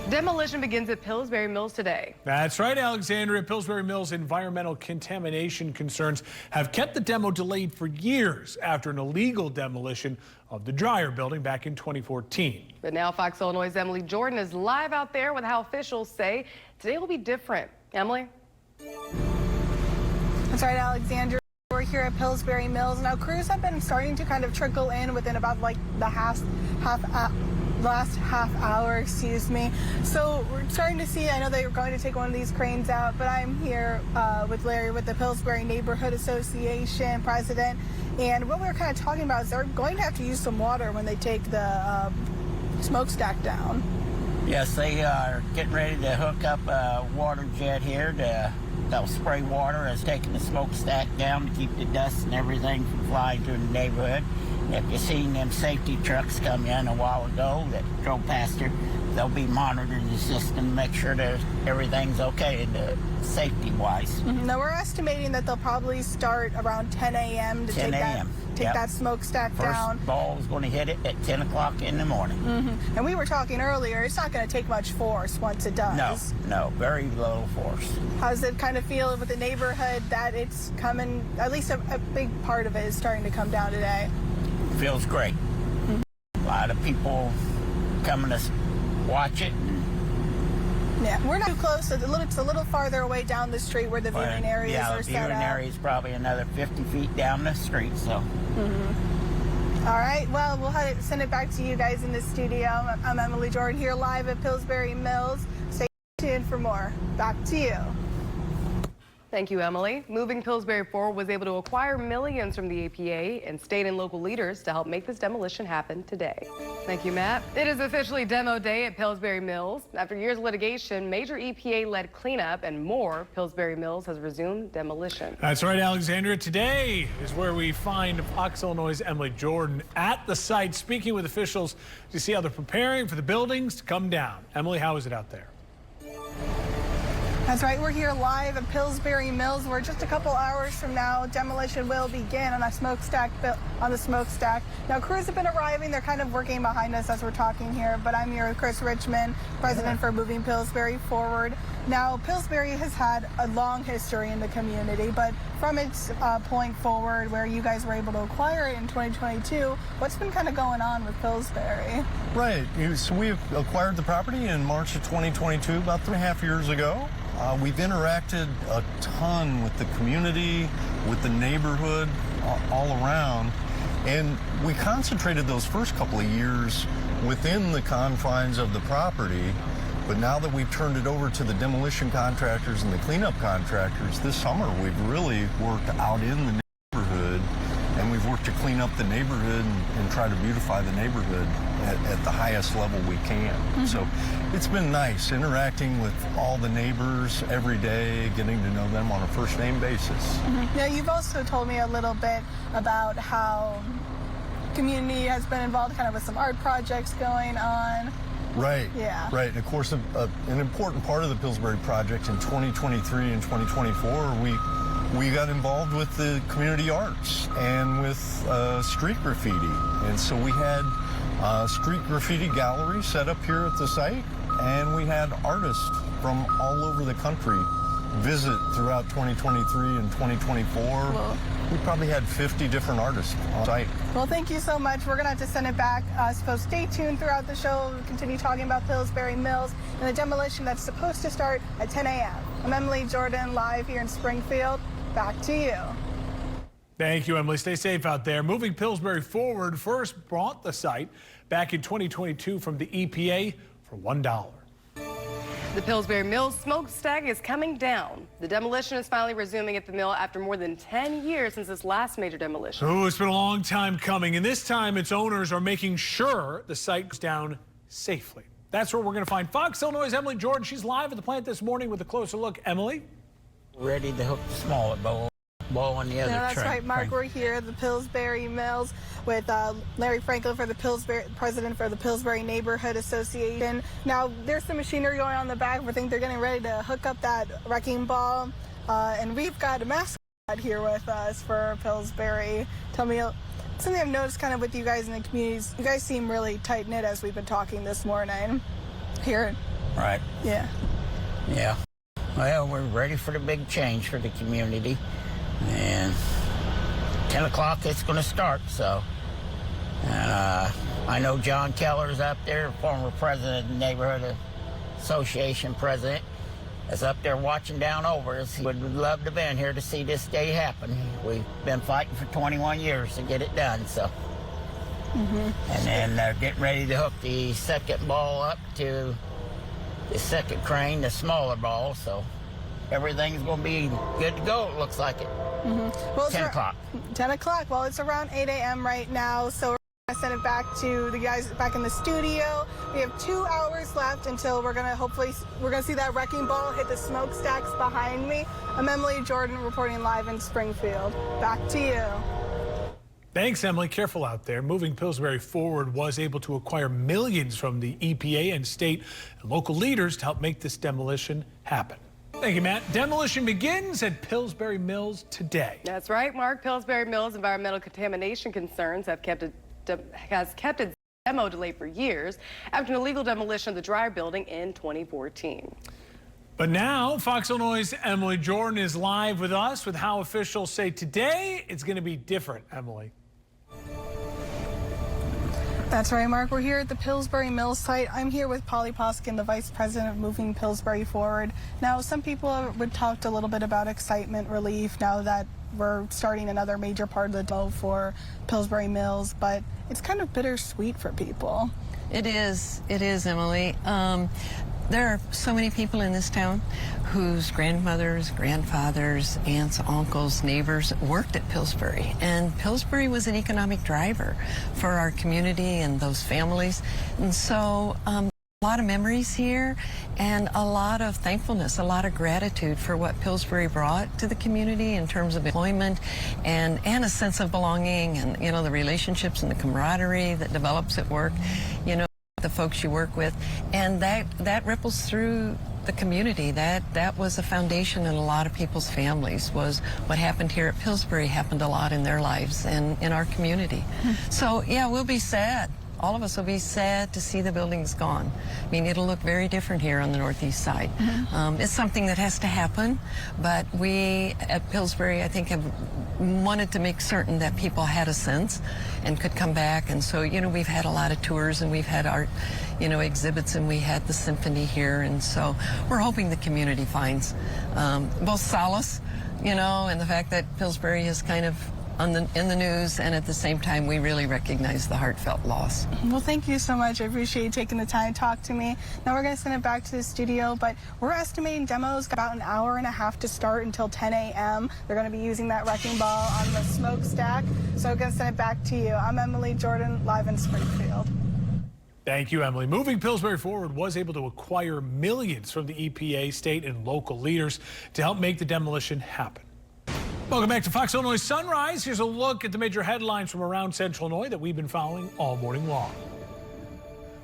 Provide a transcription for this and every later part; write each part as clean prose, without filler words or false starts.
Demolition begins at Pillsbury Mills today. That's right, Alexandria. Pillsbury Mills' environmental contamination concerns have kept the demo delayed for years after an illegal demolition of the dryer building back in 2014. But now Fox Illinois' Emily Jordan is live out there with how officials say today will be different. Emily? That's right, Alexandria. We're here at Pillsbury Mills. Now, crews have been starting to kind of trickle in within about like the last half hour, excuse me. So we're starting to see, I know they were going to take one of these cranes out, but I'm here with Larry with the Pillsbury Neighborhood Association president. And what we were kind of talking about is they're going to have to use some water when they take the smokestack down. Yes, they are getting ready to hook up a water jet here. They'll spray water as taking the smokestack down to keep the dust and everything from flying through the neighborhood. If you've seen them safety trucks come in a while ago that drove past here, they'll be monitoring the system to make sure that everything's okay safety-wise. Now, we're estimating that they'll probably start around 10 a.m. to take that smokestack down. First ball is going to hit it at 10 o'clock in the morning. And we were talking earlier, it's not going to take much force once it does. No, very little force. How does it kind of feel with the neighborhood that it's coming, at least a big part of it is starting to come down today? Feels great. A lot of people coming to watch it. Yeah, we're not too close. It's a little farther away down the street where the viewing areas are set up. Yeah, the viewing area is probably another 50 feet down the street, so. All right, well, we'll send it back to you guys in the studio. I'm Emily Jordan here live at Pillsbury Mills. Stay tuned for more. Back to you. Thank you, Emily. Moving Pillsbury forward was able to acquire millions from the EPA and state and local leaders to help make this demolition happen today. Thank you, Matt. It is officially demo day at Pillsbury Mills. After years of litigation, major EPA-led cleanup and more, Pillsbury Mills has resumed demolition. That's right, Alexandria. Today is where we find Fox Illinois' Emily Jordan at the site, speaking with officials to see how they're preparing for the buildings to come down. Emily, how is it out there? That's right, we're here live at Pillsbury Mills, where just a couple hours from now, demolition will begin on the smokestack. Now, crews have been arriving. They're kind of working behind us as we're talking here, but I'm here with Chris Richmond, president for Moving Pillsbury Forward. Now, Pillsbury has had a long history in the community, but from its point forward, where you guys were able to acquire it in 2022, what's been kind of going on with Pillsbury? Right, so we acquired the property in March of 2022, about 3.5 years ago. We've interacted a ton with the community, with the neighborhood, all around, and we concentrated those first couple of years within the confines of the property. But now that we've turned it over to the demolition contractors and the cleanup contractors, this summer we've really worked out in the neighborhood, and we've worked to clean up the neighborhood and try to beautify the neighborhood at the highest level we can. So it's been nice interacting with all the neighbors every day, getting to know them on a first name basis. Now, you've also told me a little bit about how community has been involved kind of with some art projects going on. Right. Yeah. Right. And of course, an important part of the Pillsbury project in 2023 and 2024, we got involved with the community arts and with street graffiti. And so we had a street graffiti gallery set up here at the site, and we had artists from all over the country visit throughout 2023 and 2024. Well, we probably had 50 different artists on site. Well, thank you so much. We're going to have to send it back. So stay tuned throughout the show. We'll continue talking about Pillsbury Mills and the demolition that's supposed to start at 10 a.m. I'm Emily Jordan, live here in Springfield. Back to you. Thank you, Emily. Stay safe out there. Moving Pillsbury forward first bought the site back in 2022 from the EPA for $1. The Pillsbury Mills smokestack is coming down. The demolition is finally resuming at the mill after more than 10 years since its last major demolition. Oh, it's been a long time coming, and this time its owners are making sure the site goes down safely. That's where we're going to find Fox Illinois' Emily Jordan. She's live at the plant this morning with a closer look. Emily? Ready to hook the smaller bowl on the other That's right, Mark. We're here at the Pillsbury Mills with Larry Franklin, president for the Pillsbury Neighborhood Association. Now, there's some machinery going on in the back. We think they're getting ready to hook up that wrecking ball. And we've got a mascot here with us for Pillsbury. Tell me something I've noticed kind of with you guys in the communities. You guys seem really tight-knit as we've been talking this morning here Right. Yeah. Yeah. Well, we're ready for the big change for the community. And 10 o'clock it's going to start, so. I know John Keller's up there, former president of the Neighborhood Association president, is up there watching down over us. He would love to have been here to see this day happen. We've been fighting for 21 years to get it done, so. And then they're getting ready to hook the second ball up to the second crane, the smaller ball, so everything's going to be good to go, it looks like it. Well, 10 o'clock. 10 o'clock. Well, it's around 8 a.m. right now, so I sent it back to the guys back in the studio. We have 2 hours left until we're gonna see that wrecking ball hit the smokestacks behind me. I'm Emily Jordan reporting live in Springfield. Back to you. Thanks, Emily. Careful out there. Moving Pillsbury forward was able to acquire millions from the EPA and state and local leaders to help make this demolition happen. Thank you, Matt. Demolition begins at Pillsbury Mills today. That's right, Mark. Pillsbury Mills environmental contamination concerns has kept its demo delayed for years after an illegal demolition of the dryer building in 2014. But now, Fox Illinois' Emily Jordan is live with us with how officials say today it's going to be different. Emily. That's right, Mark. We're here at the Pillsbury Mills site. I'm here with Polly Poskin, the Vice President of Moving Pillsbury Forward. Now, some people would talk a little bit about excitement, relief, now that we're starting another major part of the demo for Pillsbury Mills, but it's kind of bittersweet for people. It is, Emily. There are so many people in this town whose grandmothers, grandfathers, aunts, uncles, neighbors worked at Pillsbury. And Pillsbury was an economic driver for our community and those families. And so a lot of memories here and a lot of thankfulness, a lot of gratitude for what Pillsbury brought to the community in terms of employment and a sense of belonging and, you know, the relationships and the camaraderie that develops at work, you know, the folks you work with, and that ripples through the community. That was a foundation in a lot of people's families. Was what happened here at Pillsbury happened a lot in their lives and in our community. So yeah, we'll be sad. All of us will be sad to see the buildings gone. I mean, it'll look very different here on the northeast side. It's something that has to happen, but we at Pillsbury, I think, have wanted to make certain that people had a sense and could come back. And so, you know, we've had a lot of tours and we've had art, you know, exhibits, and we had the symphony here. And so we're hoping the community finds both solace, you know, and the fact that Pillsbury is kind of in the news, and at the same time we really recognize the heartfelt loss. Well, thank you so much. I appreciate you taking the time to talk to me. Now we're going to send it back to the studio, but we're estimating demos about an hour and a half to start until 10 a.m. They're going to be using that wrecking ball on the smokestack. So I'm going to send it back to you. I'm Emily Jordan, live in Springfield. Thank you, Emily. Moving Pillsbury forward was able to acquire millions from the EPA, state, and local leaders to help make the demolition happen. Welcome back to Fox Illinois Sunrise. Here's a look at the major headlines from around Central Illinois that we've been following all morning long.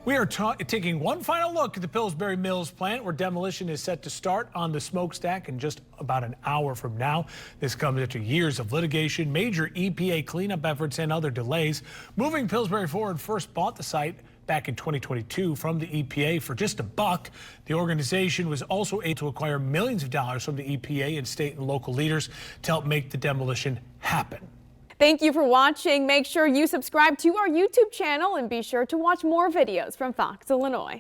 We are taking one final look at the Pillsbury Mills plant, where demolition is set to start on the smokestack in just about an hour from now. This comes after years of litigation, major EPA cleanup efforts, and other delays. Moving Pillsbury forward first bought the site back in 2022 from the EPA for just $1. The organization was also able to acquire millions of dollars from the EPA and state and local leaders to help make the demolition happen. Thank you for watching. Make sure you subscribe to our YouTube channel and be sure to watch more videos from Fox Illinois.